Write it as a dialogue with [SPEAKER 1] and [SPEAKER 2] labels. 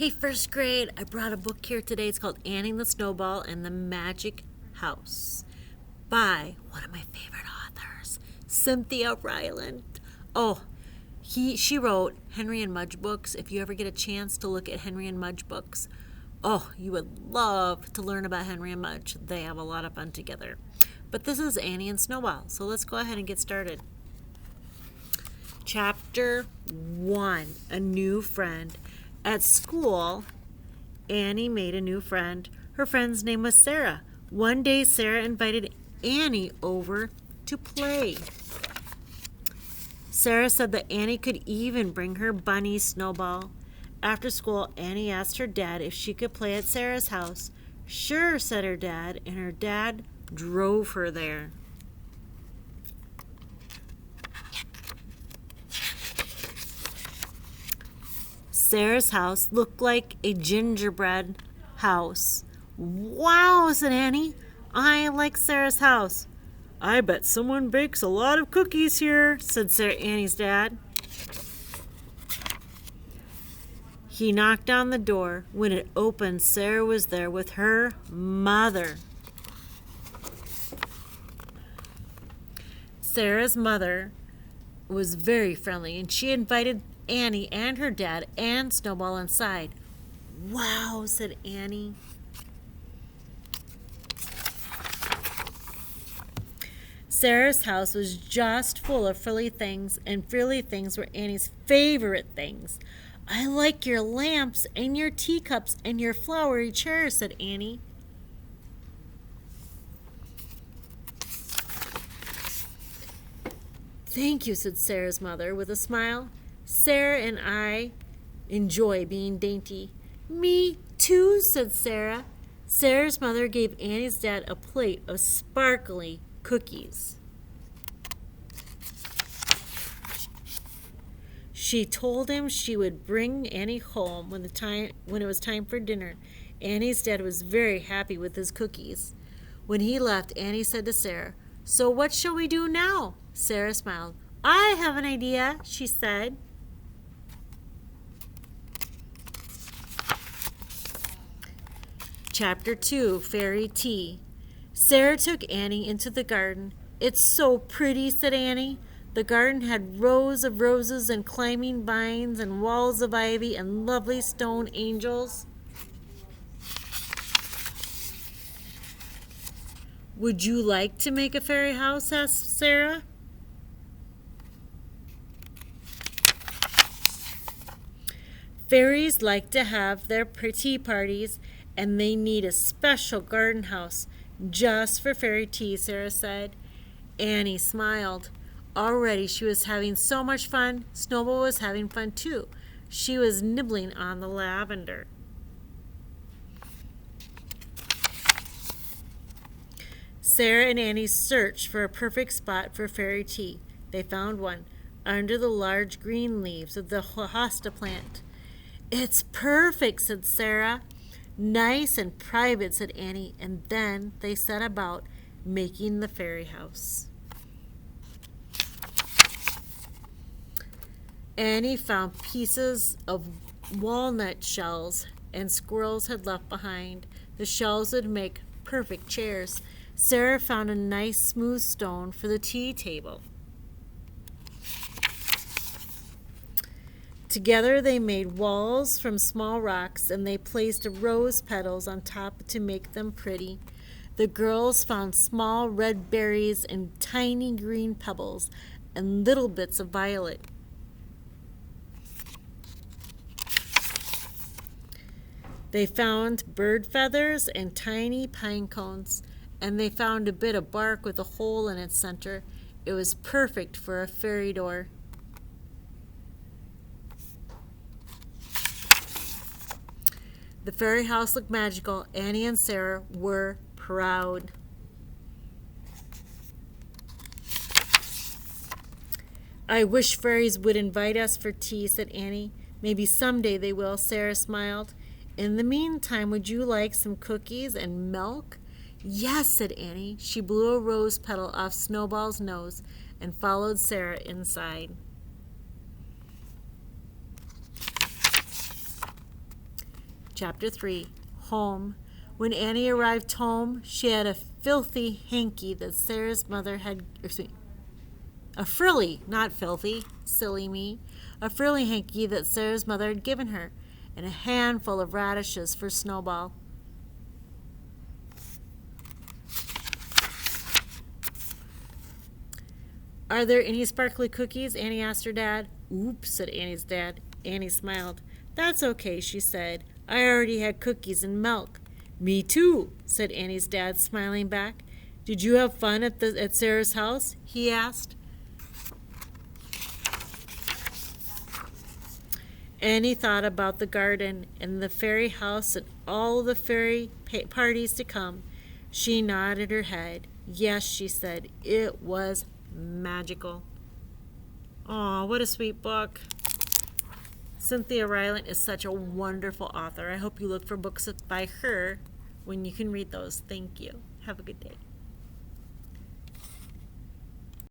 [SPEAKER 1] Hey, first grade, I brought a book here today. It's called Annie and the Snowball and the Magic House by one of my favorite authors, Synthia Rylant. Oh, she wrote Henry and Mudge books. If you ever get a chance to look at Henry and Mudge books, oh, you would love to learn about Henry and Mudge. They have a lot of fun together. But this is Annie and Snowball, so let's go ahead and get started. Chapter 1, A New Friend. At school, Annie made a new friend. Her friend's name was Sarah. One day, Sarah invited Annie over to play. Sarah said that Annie could even bring her bunny Snowball. After school, Annie asked her dad if she could play at Sarah's house. Sure, said her dad, and her dad drove her there. Sarah's house looked like a gingerbread house. Wow, said Annie. I like Sarah's house. I bet someone bakes a lot of cookies here, said Annie's dad. He knocked on the door. When it opened, Sarah was there with her mother. Sarah's mother was very friendly, and she invited Annie and her dad and Snowball inside. Wow, said Annie. Sarah's house was just full of frilly things, and frilly things were Annie's favorite things. I like your lamps and your teacups and your flowery chairs, said Annie. Thank you, said Sarah's mother with a smile. Sarah and I enjoy being dainty. Me too, said Sarah. Sarah's mother gave Annie's dad a plate of sparkly cookies. She told him she would bring Annie home when it was time for dinner. Annie's dad was very happy with his cookies. When he left, Annie said to Sarah, "So what shall we do now?" Sarah smiled. "I have an idea," she said. Chapter 2, Fairy Tea. Sarah took Annie into the garden. "It's so pretty," said Annie. The garden had rows of roses and climbing vines and walls of ivy and lovely stone angels. "Would you like to make a fairy house?" asked Sarah. Fairies like to have their tea parties, and they need a special garden house just for fairy tea, Sarah said. Annie smiled. Already she was having so much fun. Snowball was having fun too. She was nibbling on the lavender. Sarah and Annie searched for a perfect spot for fairy tea. They found one under the large green leaves of the hosta plant. "It's perfect," said Sarah. "Nice and private," said Annie, and then they set about making the fairy house. Annie found pieces of walnut shells and squirrels had left behind. The shells would make perfect chairs. Sarah found a nice smooth stone for the tea table. Together they made walls from small rocks, and they placed rose petals on top to make them pretty. The girls found small red berries and tiny green pebbles and little bits of violet. They found bird feathers and tiny pine cones, and they found a bit of bark with a hole in its center. It was perfect for a fairy door. The fairy house looked magical. Annie and Sarah were proud. "I wish fairies would invite us for tea," said Annie. "Maybe someday they will," Sarah smiled. "In the meantime, would you like some cookies and milk?" "Yes," said Annie. She blew a rose petal off Snowball's nose and followed Sarah inside. Chapter 3, Home. When Annie arrived home, she had a filthy hanky that Sarah's mother had, a frilly, not filthy, silly me, a frilly hanky that Sarah's mother had given her, and a handful of radishes for Snowball. Are there any sparkly cookies? Annie asked her dad. Oops, said Annie's dad. Annie smiled. That's okay, she said. I already had cookies and milk. Me too, said Annie's dad, smiling back. Did you have fun at Sarah's house? He asked. Annie thought about the garden and the fairy house and all the fairy parties to come. She nodded her head. Yes, she said, it was magical. Aw, what a sweet book. Synthia Rylant is such a wonderful author. I hope you look for books by her when you can read those. Thank you. Have a good day.